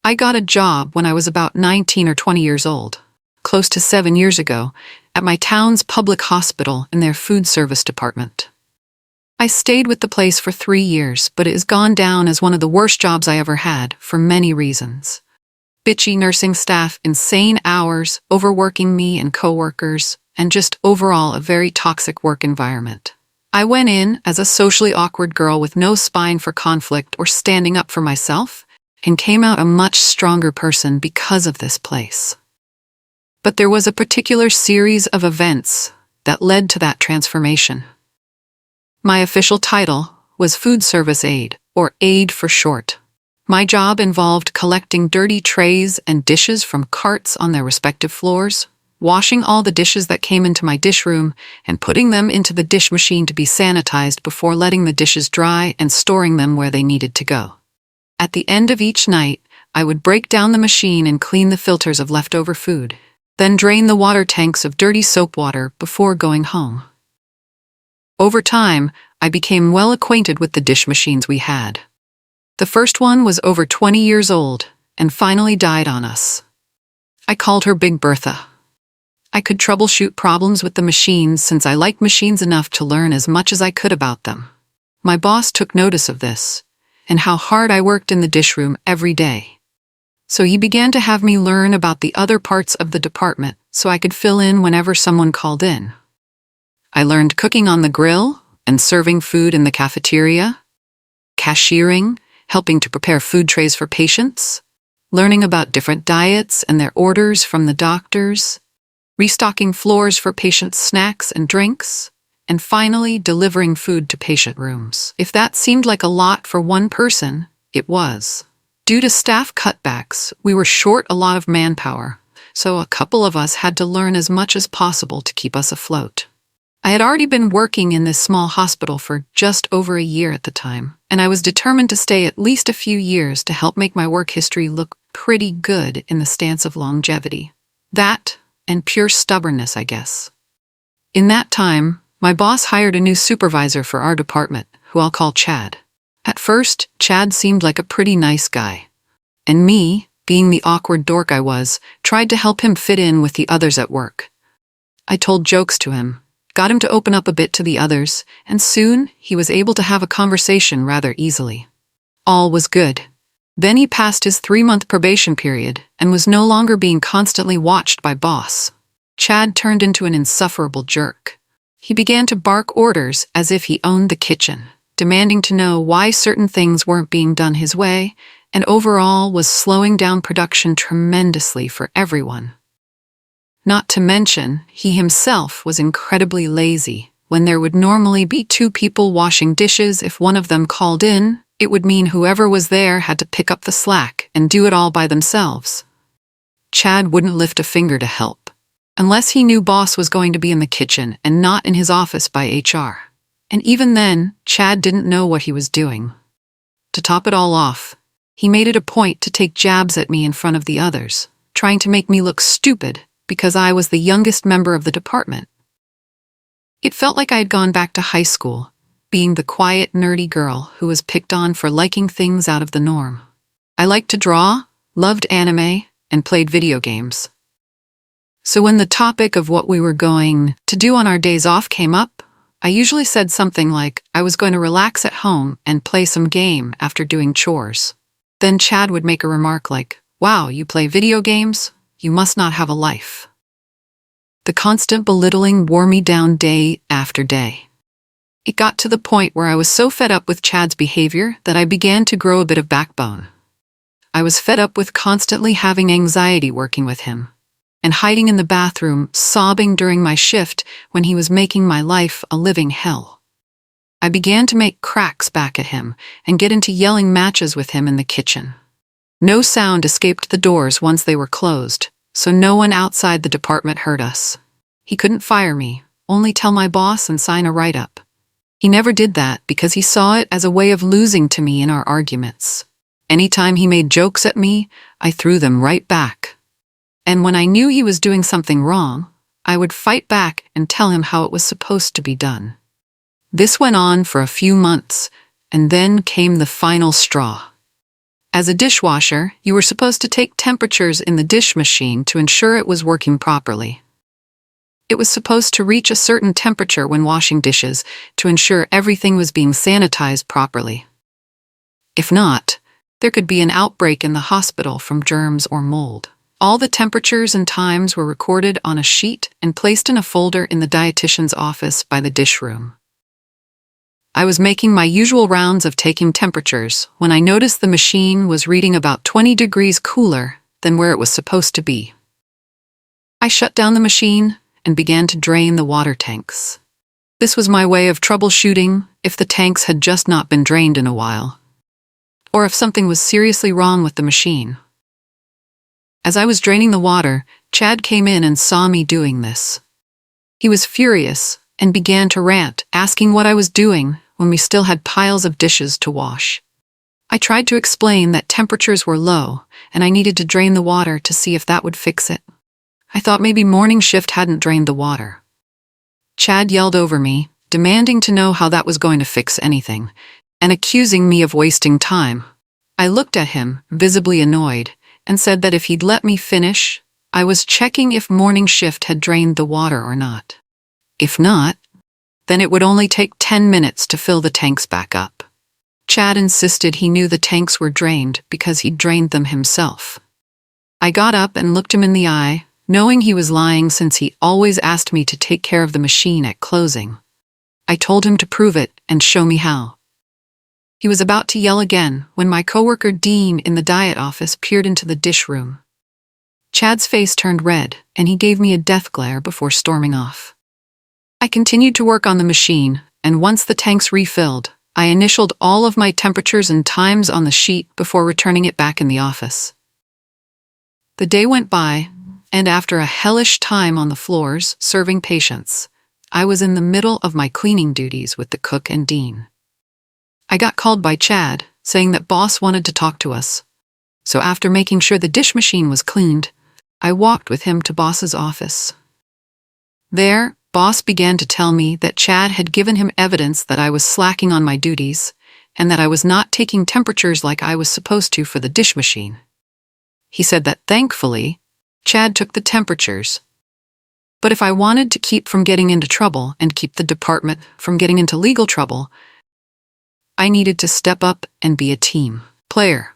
I got a job when I was about 19 or 20 years old, close to 7 years ago, at my town's public hospital in their food service department. I stayed with the place for 3 years, but it has gone down as one of the worst jobs I ever had for many reasons. Bitchy nursing staff, insane hours, overworking me and coworkers, and just overall a very toxic work environment. I went in as a socially awkward girl with no spine for conflict or standing up for myself, and came out a much stronger person because of this place. But there was a particular series of events that led to that transformation. My official title was Food Service Aide, or AIDE for short. My job involved collecting dirty trays and dishes from carts on their respective floors, washing all the dishes that came into my dish room, and putting them into the dish machine to be sanitized before letting the dishes dry and storing them where they needed to go. At the end of each night, I would break down the machine and clean the filters of leftover food, then drain the water tanks of dirty soap water before going home. Over time, I became well acquainted with the dish machines we had. The first one was over 20 years old and finally died on us. I called her Big Bertha. I could troubleshoot problems with the machines since I liked machines enough to learn as much as I could about them. My boss took notice of this and how hard I worked in the dish room every day. So he began to have me learn about the other parts of the department so I could fill in whenever someone called in. I learned cooking on the grill and serving food in the cafeteria, cashiering, helping to prepare food trays for patients, learning about different diets and their orders from the doctors, restocking floors for patients' snacks and drinks, and finally delivering food to patient rooms. If that seemed like a lot for one person, it was. Due to staff cutbacks, we were short a lot of manpower, so a couple of us had to learn as much as possible to keep us afloat. I had already been working in this small hospital for just over a year at the time, and I was determined to stay at least a few years to help make my work history look pretty good in the stance of longevity. That, and pure stubbornness, I guess. In that time, my boss hired a new supervisor for our department, who I'll call Chad. At first, Chad seemed like a pretty nice guy. And me, being the awkward dork I was, tried to help him fit in with the others at work. I told jokes to him, got him to open up a bit to the others, and soon he was able to have a conversation rather easily. All was good. Then he passed his 3-month probation period and was no longer being constantly watched by boss. Chad turned into an insufferable jerk. He began to bark orders as if he owned the kitchen, demanding to know why certain things weren't being done his way, and overall was slowing down production tremendously for everyone. Not to mention, he himself was incredibly lazy. When there would normally be 2 people washing dishes, if one of them called in, it would mean whoever was there had to pick up the slack and do it all by themselves. Chad wouldn't lift a finger to help, unless he knew boss was going to be in the kitchen and not in his office by HR. And even then, Chad didn't know what he was doing. To top it all off, he made it a point to take jabs at me in front of the others, trying to make me look stupid because I was the youngest member of the department. It felt like I had gone back to high school, being the quiet, nerdy girl who was picked on for liking things out of the norm. I liked to draw, loved anime, and played video games. So when the topic of what we were going to do on our days off came up, I usually said something like I was going to relax at home and play some game after doing chores. Then Chad would make a remark like, "Wow, you play video games? You must not have a life." The constant belittling wore me down day after day. It got to the point where I was so fed up with Chad's behavior that I began to grow a bit of backbone. I was fed up with constantly having anxiety working with him, and hiding in the bathroom, sobbing during my shift when he was making my life a living hell. I began to make cracks back at him and get into yelling matches with him in the kitchen. No sound escaped the doors once they were closed, so no one outside the department heard us. He couldn't fire me, only tell my boss and sign a write-up. He never did that because he saw it as a way of losing to me in our arguments. Anytime he made jokes at me, I threw them right back. And when I knew he was doing something wrong, I would fight back and tell him how it was supposed to be done. This went on for a few months, and then came the final straw. As a dishwasher, you were supposed to take temperatures in the dish machine to ensure it was working properly. It was supposed to reach a certain temperature when washing dishes to ensure everything was being sanitized properly. If not, there could be an outbreak in the hospital from germs or mold. All the temperatures and times were recorded on a sheet and placed in a folder in the dietitian's office by the dish room. I was making my usual rounds of taking temperatures when I noticed the machine was reading about 20 degrees cooler than where it was supposed to be. I shut down the machine and began to drain the water tanks. This was my way of troubleshooting if the tanks had just not been drained in a while, or if something was seriously wrong with the machine. As I was draining the water, Chad came in and saw me doing this. He was furious and began to rant, asking what I was doing when we still had piles of dishes to wash. I tried to explain that temperatures were low and I needed to drain the water to see if that would fix it. I thought maybe morning shift hadn't drained the water. Chad yelled over me, demanding to know how that was going to fix anything, and accusing me of wasting time. I looked at him, visibly annoyed, and said that if he'd let me finish, I was checking if morning shift had drained the water or not. If not, then it would only take 10 minutes to fill the tanks back up. Chad insisted he knew the tanks were drained because he'd drained them himself. I got up and looked him in the eye, knowing he was lying since he always asked me to take care of the machine at closing. I told him to prove it and show me how. He was about to yell again when my coworker Dean in the diet office peered into the dish room. Chad's face turned red and he gave me a death glare before storming off. I continued to work on the machine, and once the tanks refilled, I initialed all of my temperatures and times on the sheet before returning it back in the office. The day went by, and after a hellish time on the floors serving patients, I was in the middle of my cleaning duties with the cook and Dean. I got called by Chad, saying that boss wanted to talk to us. So after making sure the dish machine was cleaned, I walked with him to boss's office. There, boss began to tell me that Chad had given him evidence that I was slacking on my duties and that I was not taking temperatures like I was supposed to for the dish machine. He said that thankfully, Chad took the temperatures. But if I wanted to keep from getting into trouble and keep the department from getting into legal trouble, I needed to step up and be a team player.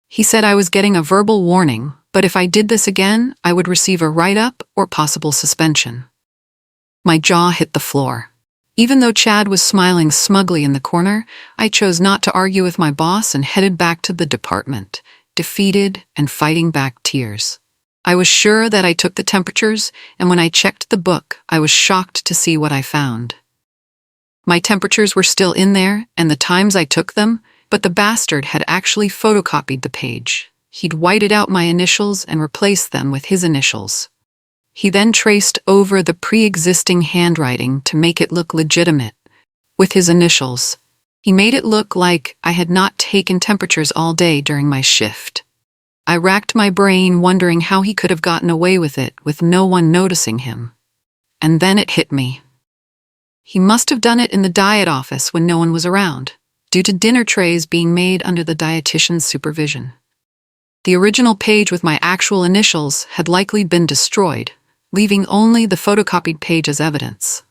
He said I was getting a verbal warning, but if I did this again, I would receive a write-up or possible suspension. My jaw hit the floor. Even though Chad was smiling smugly in the corner, I chose not to argue with my boss and headed back to the department, defeated and fighting back tears. I was sure that I took the temperatures, and when I checked the book, I was shocked to see what I found. My temperatures were still in there, and the times I took them, but the bastard had actually photocopied the page. He'd whited out my initials and replaced them with his initials. He then traced over the pre-existing handwriting to make it look legitimate, with his initials. He made it look like I had not taken temperatures all day during my shift. I racked my brain wondering how he could have gotten away with it with no one noticing him. And then it hit me. He must have done it in the diet office when no one was around, due to dinner trays being made under the dietitian's supervision. The original page with my actual initials had likely been destroyed, leaving only the photocopied page as evidence.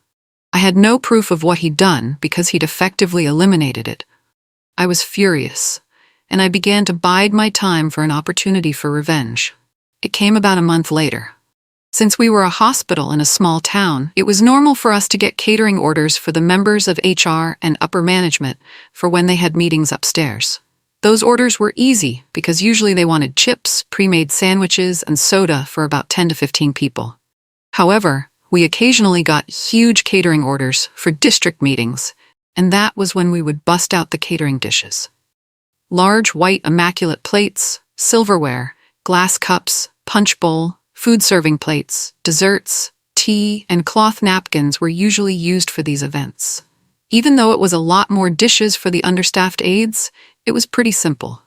I had no proof of what he'd done because he'd effectively eliminated it. I was furious, and I began to bide my time for an opportunity for revenge. It came about a month later. Since we were a hospital in a small town, it was normal for us to get catering orders for the members of HR and upper management for when they had meetings upstairs. Those orders were easy because usually they wanted chips, pre-made sandwiches, and soda for about 10 to 15 people. However, we occasionally got huge catering orders for district meetings, and that was when we would bust out the catering dishes. Large white immaculate plates, silverware, glass cups, punch bowl, food serving plates, desserts, tea, and cloth napkins were usually used for these events. Even though it was a lot more dishes for the understaffed aides, it was pretty simple.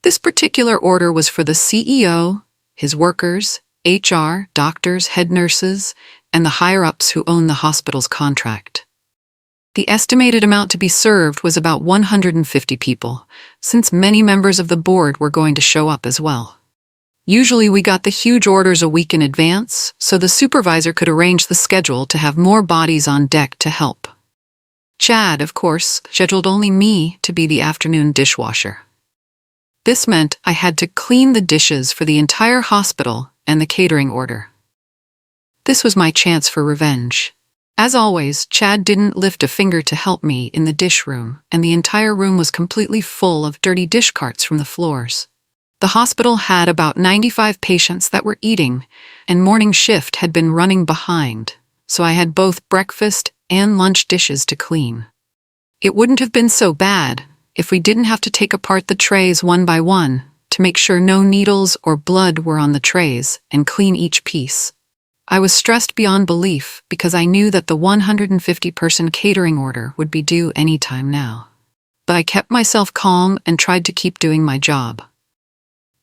This particular order was for the CEO, his workers, HR, doctors, head nurses, and the higher-ups who own the hospital's contract. The estimated amount to be served was about 150 people, since many members of the board were going to show up as well. Usually we got the huge orders a week in advance, so the supervisor could arrange the schedule to have more bodies on deck to help. Chad, of course, scheduled only me to be the afternoon dishwasher. This meant I had to clean the dishes for the entire hospital and the catering order. This was my chance for revenge. As always, Chad didn't lift a finger to help me in the dish room, and the entire room was completely full of dirty dish carts from the floors. The hospital had about 95 patients that were eating, and morning shift had been running behind, so I had both breakfast and lunch dishes to clean. It wouldn't have been so bad if we didn't have to take apart the trays one by one to make sure no needles or blood were on the trays and clean each piece. I was stressed beyond belief because I knew that the 150-person catering order would be due any time now. But I kept myself calm and tried to keep doing my job.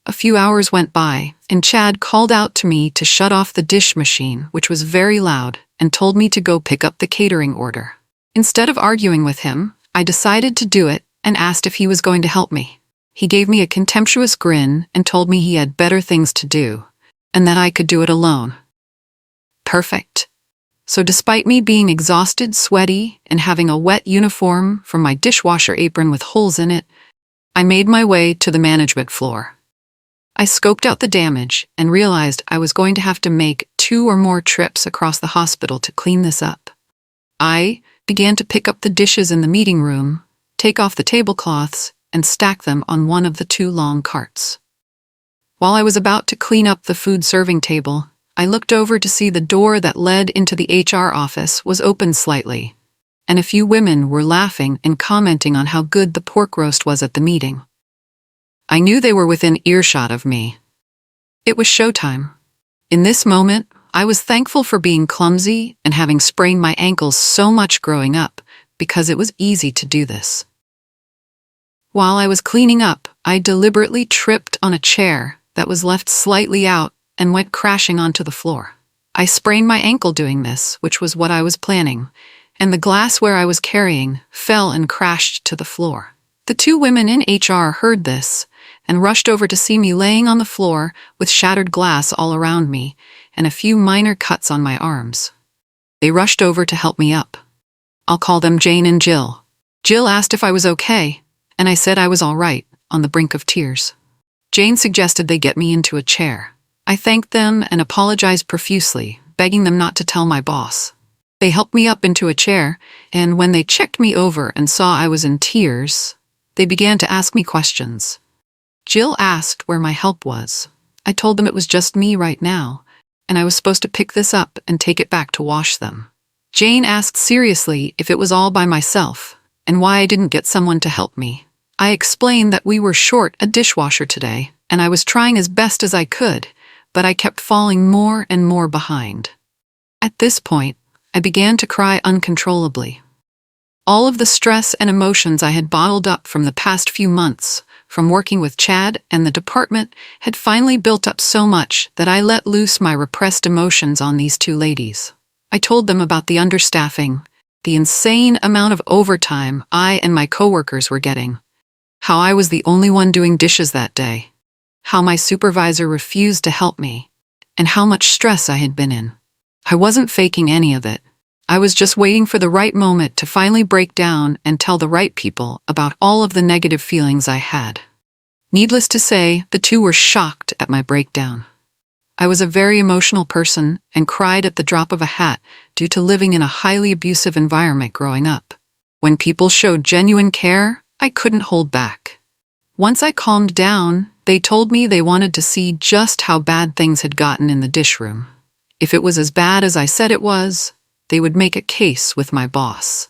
A few hours went by, and Chad called out to me to shut off the dish machine, which was very loud, and told me to go pick up the catering order. Instead of arguing with him, I decided to do it and asked if he was going to help me. He gave me a contemptuous grin and told me he had better things to do, and that I could do it alone. Perfect. So despite me being exhausted, sweaty, and having a wet uniform from my dishwasher apron with holes in it, I made my way to the management floor. I scoped out the damage and realized I was going to have to make 2 or more trips across the hospital to clean this up. I began to pick up the dishes in the meeting room, take off the tablecloths, and stack them on one of the 2 long carts. While I was about to clean up the food serving table, I looked over to see the door that led into the HR office was open slightly, and a few women were laughing and commenting on how good the pork roast was at the meeting. I knew they were within earshot of me. It was showtime. In this moment, I was thankful for being clumsy and having sprained my ankles so much growing up, because it was easy to do this. While I was cleaning up, I deliberately tripped on a chair that was left slightly out and went crashing onto the floor. I sprained my ankle doing this, which was what I was planning, and the glassware I was carrying fell and crashed to the floor. The 2 women in HR heard this and rushed over to see me laying on the floor with shattered glass all around me and a few minor cuts on my arms. They rushed over to help me up. I'll call them Jane and Jill. Jill asked if I was okay, and I said I was all right, on the brink of tears. Jane suggested they get me into a chair. I thanked them and apologized profusely, begging them not to tell my boss. They helped me up into a chair, and when they checked me over and saw I was in tears, they began to ask me questions. Jill asked where my help was. I told them it was just me right now, and I was supposed to pick this up and take it back to wash them. Jane asked seriously if it was all by myself, and why I didn't get someone to help me. I explained that we were short a dishwasher today, and I was trying as best as I could, but I kept falling more and more behind. At this point, I began to cry uncontrollably. All of the stress and emotions I had bottled up from the past few months, from working with Chad and the department, had finally built up so much that I let loose my repressed emotions on these 2 ladies. I told them about the understaffing, the insane amount of overtime I and my coworkers were getting, how I was the only one doing dishes that day, how my supervisor refused to help me, and how much stress I had been in. I wasn't faking any of it. I was just waiting for the right moment to finally break down and tell the right people about all of the negative feelings I had. Needless to say, the 2 were shocked at my breakdown. I was a very emotional person and cried at the drop of a hat due to living in a highly abusive environment growing up. When people showed genuine care, I couldn't hold back. Once I calmed down, they told me they wanted to see just how bad things had gotten in the dish room. If it was as bad as I said it was, they would make a case with my boss.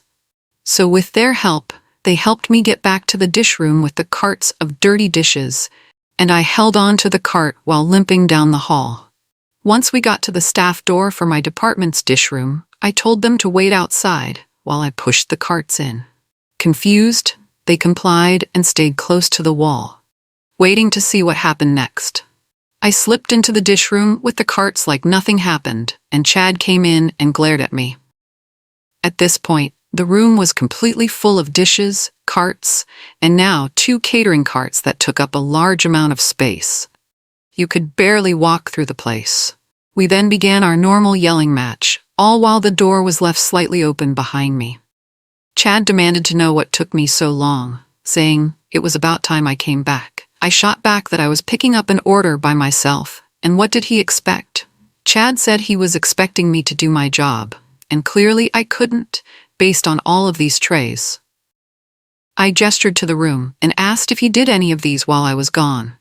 So with their help, they helped me get back to the dish room with the carts of dirty dishes, and I held on to the cart while limping down the hall. Once we got to the staff door for my department's dish room, I told them to wait outside while I pushed the carts in. Confused, they complied and stayed close to the wall, waiting to see what happened next. I slipped into the dish room with the carts like nothing happened, and Chad came in and glared at me. At this point, The room was completely full of dishes, carts, and now 2 catering carts that took up a large amount of space. You could barely walk through the place. We then began our normal yelling match, all while the door was left slightly open behind me. Chad demanded to know what took me so long, saying it was about time I came back. I shot back that I was picking up an order by myself, and what did he expect? Chad said he was expecting me to do my job, and clearly I couldn't, based on all of these trays. I gestured to the room and asked if he did any of these while I was gone,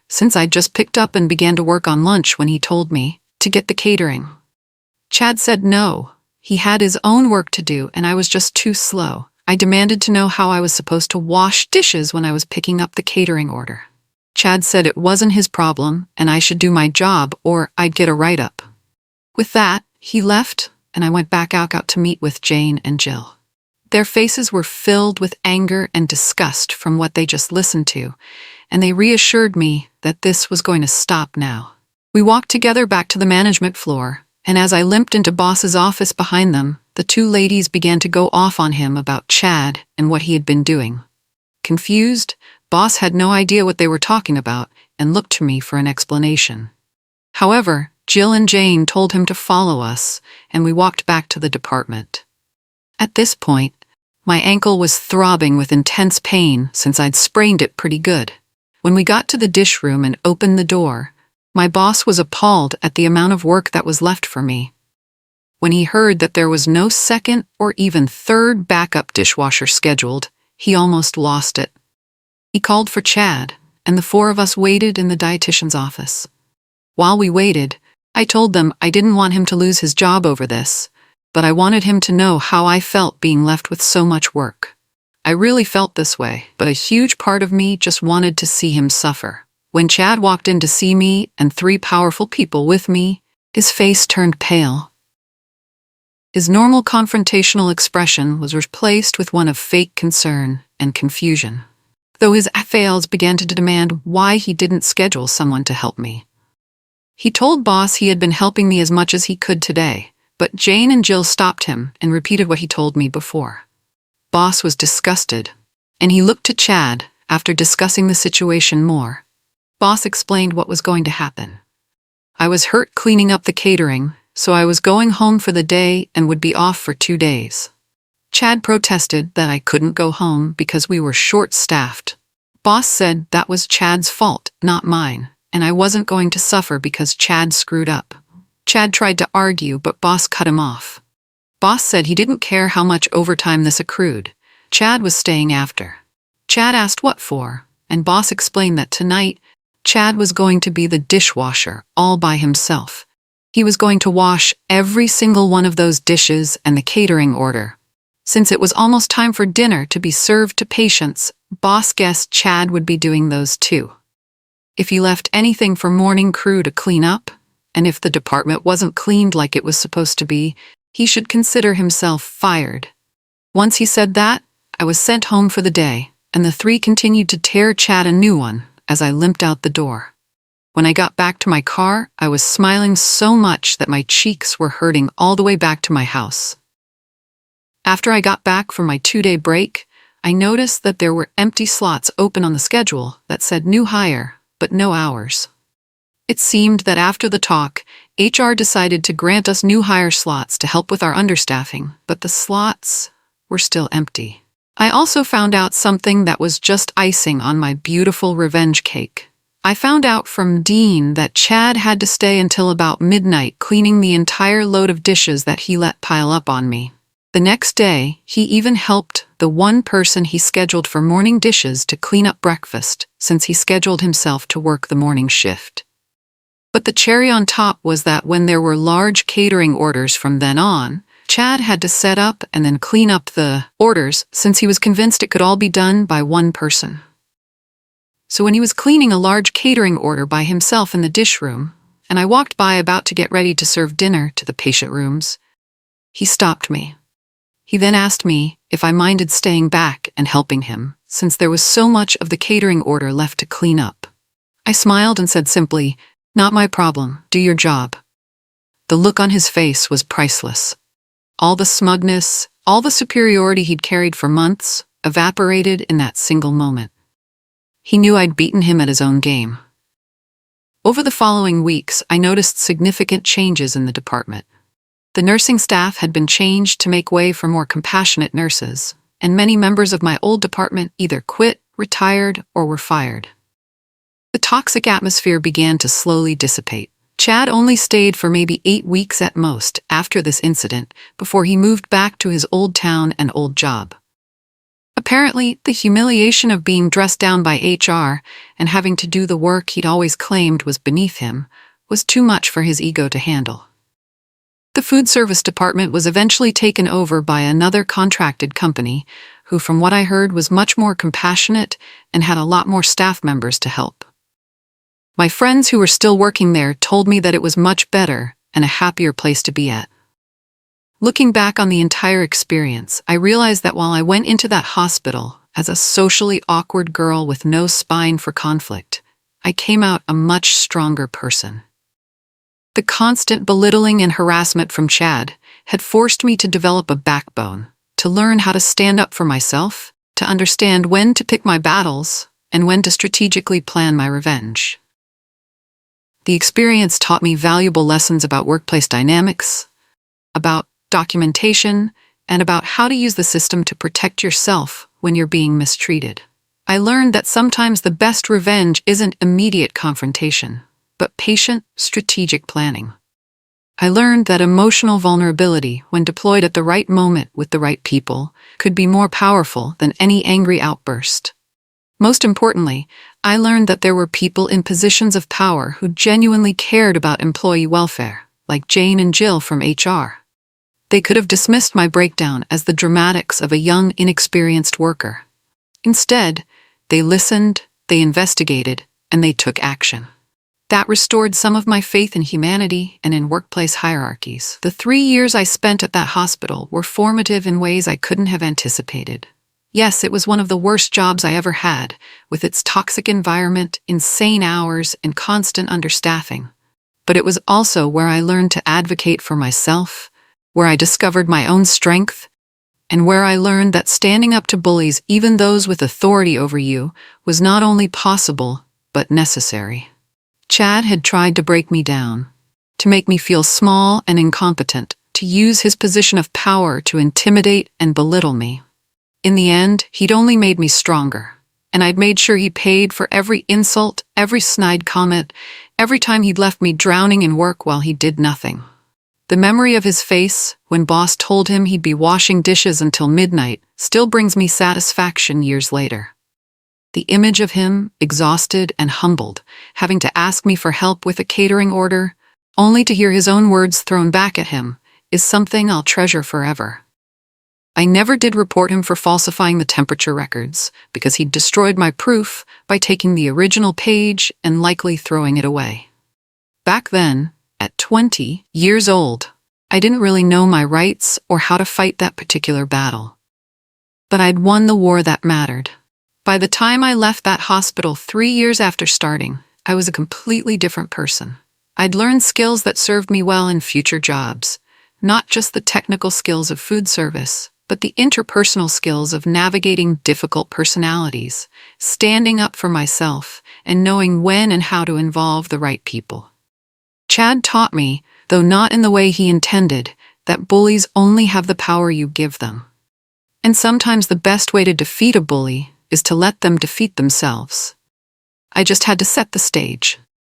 since I'd just picked up and began to work on lunch when he told me to get the catering. Chad said no, he had his own work to do and I was just too slow. I demanded to know how I was supposed to wash dishes when I was picking up the catering order. Chad said it wasn't his problem and I should do my job or I'd get a write-up. With that, he left and I went back out to meet with Jane and Jill. Their faces were filled with anger and disgust from what they just listened to, and they reassured me that this was going to stop now. We walked together back to the management floor, and as I limped into Boss's office behind them, the 2 ladies began to go off on him about Chad and what he had been doing. Confused, Boss had no idea what they were talking about and looked to me for an explanation. However, Jill and Jane told him to follow us, and we walked back to the department. At this point, my ankle was throbbing with intense pain since I'd sprained it pretty good. When we got to the dish room and opened the door, my boss was appalled at the amount of work that was left for me. When he heard that there was no second or even third backup dishwasher scheduled, he almost lost it. He called for Chad, and the 4 of us waited in the dietitian's office. While we waited, I told them I didn't want him to lose his job over this, but I wanted him to know how I felt being left with so much work. I really felt this way, but a huge part of me just wanted to see him suffer. When Chad walked in to see me and 3 powerful people with me, his face turned pale. His normal confrontational expression was replaced with one of fake concern and confusion, though his fails began to demand why he didn't schedule someone to help me. He told Boss he had been helping me as much as he could today, but Jane and Jill stopped him and repeated what he told me before. Boss was disgusted, and he looked to Chad after discussing the situation more. Boss explained what was going to happen. I was hurt cleaning up the catering, so I was going home for the day and would be off for 2 days. Chad protested that I couldn't go home because we were short-staffed. Boss said that was Chad's fault, not mine, and I wasn't going to suffer because Chad screwed up. Chad tried to argue, but Boss cut him off. Boss said he didn't care how much overtime this accrued. Chad was staying after. Chad asked what for, and Boss explained that tonight, Chad was going to be the dishwasher all by himself. He was going to wash every single one of those dishes and the catering order. Since it was almost time for dinner to be served to patients, Boss guessed Chad would be doing those too. If he left anything for morning crew to clean up, and if the department wasn't cleaned like it was supposed to be, he should consider himself fired. Once he said that, I was sent home for the day, and the 3 continued to tear Chad a new one as I limped out the door. When I got back to my car, I was smiling so much that my cheeks were hurting all the way back to my house. After I got back from my 2-day break, I noticed that there were empty slots open on the schedule that said new hire, but no hours. It seemed that after the talk, HR decided to grant us new hire slots to help with our understaffing, but the slots were still empty. I also found out something that was just icing on my beautiful revenge cake. I found out from Dean that Chad had to stay until about midnight cleaning the entire load of dishes that he let pile up on me. The next day, he even helped the 1 person he scheduled for morning dishes to clean up breakfast, since he scheduled himself to work the morning shift. But the cherry on top was that when there were large catering orders from then on, Chad had to set up and then clean up the orders since he was convinced it could all be done by 1 person. So when he was cleaning a large catering order by himself in the dish room, and I walked by about to get ready to serve dinner to the patient rooms, he stopped me. He then asked me if I minded staying back and helping him, since there was so much of the catering order left to clean up. I smiled and said simply, "Not my problem, do your job." The look on his face was priceless. All the smugness, All the superiority he'd carried for months evaporated in that single moment. He knew I'd beaten him at his own game. Over the following weeks, I noticed significant changes in the department. The nursing staff had been changed to make way for more compassionate nurses, and many members of my old department either quit, retired, or were fired. The toxic atmosphere began to slowly dissipate. Chad only stayed for maybe 8 weeks at most after this incident before he moved back to his old town and old job. Apparently, the humiliation of being dressed down by HR and having to do the work he'd always claimed was beneath him was too much for his ego to handle. The food service department was eventually taken over by another contracted company who, from what I heard, was much more compassionate and had a lot more staff members to help. My friends who were still working there told me that it was much better and a happier place to be at. Looking back on the entire experience, I realized that while I went into that hospital as a socially awkward girl with no spine for conflict, I came out a much stronger person. The constant belittling and harassment from Chad had forced me to develop a backbone, to learn how to stand up for myself, to understand when to pick my battles, and when to strategically plan my revenge. The experience taught me valuable lessons about workplace dynamics, about documentation, and about how to use the system to protect yourself when you're being mistreated. I learned that sometimes the best revenge isn't immediate confrontation, but patient, strategic planning. I learned that emotional vulnerability, when deployed at the right moment with the right people, could be more powerful than any angry outburst. Most importantly, I learned that there were people in positions of power who genuinely cared about employee welfare, like Jane and Jill from HR. They could have dismissed my breakdown as the dramatics of a young, inexperienced worker. Instead, they listened, they investigated, and they took action. That restored some of my faith in humanity and in workplace hierarchies. The 3 years I spent at that hospital were formative in ways I couldn't have anticipated. Yes, it was one of the worst jobs I ever had, with its toxic environment, insane hours, and constant understaffing. But it was also where I learned to advocate for myself, where I discovered my own strength, and where I learned that standing up to bullies, even those with authority over you, was not only possible, but necessary. Chad had tried to break me down, to make me feel small and incompetent, to use his position of power to intimidate and belittle me. In the end, he'd only made me stronger, and I'd made sure he paid for every insult, every snide comment, every time he'd left me drowning in work while he did nothing. The memory of his face, when boss told him he'd be washing dishes until midnight, still brings me satisfaction years later. The image of him, exhausted and humbled, having to ask me for help with a catering order, only to hear his own words thrown back at him, is something I'll treasure forever. I never did report him for falsifying the temperature records, because he'd destroyed my proof by taking the original page and likely throwing it away. Back then, at 20 years old, I didn't really know my rights or how to fight that particular battle. But I'd won the war that mattered. By the time I left that hospital 3 years after starting, I was a completely different person. I'd learned skills that served me well in future jobs, not just the technical skills of food service, but the interpersonal skills of navigating difficult personalities, standing up for myself, and knowing when and how to involve the right people. Chad taught me, though not in the way he intended, that bullies only have the power you give them. And sometimes the best way to defeat a bully is to let them defeat themselves. I just had to set the stage.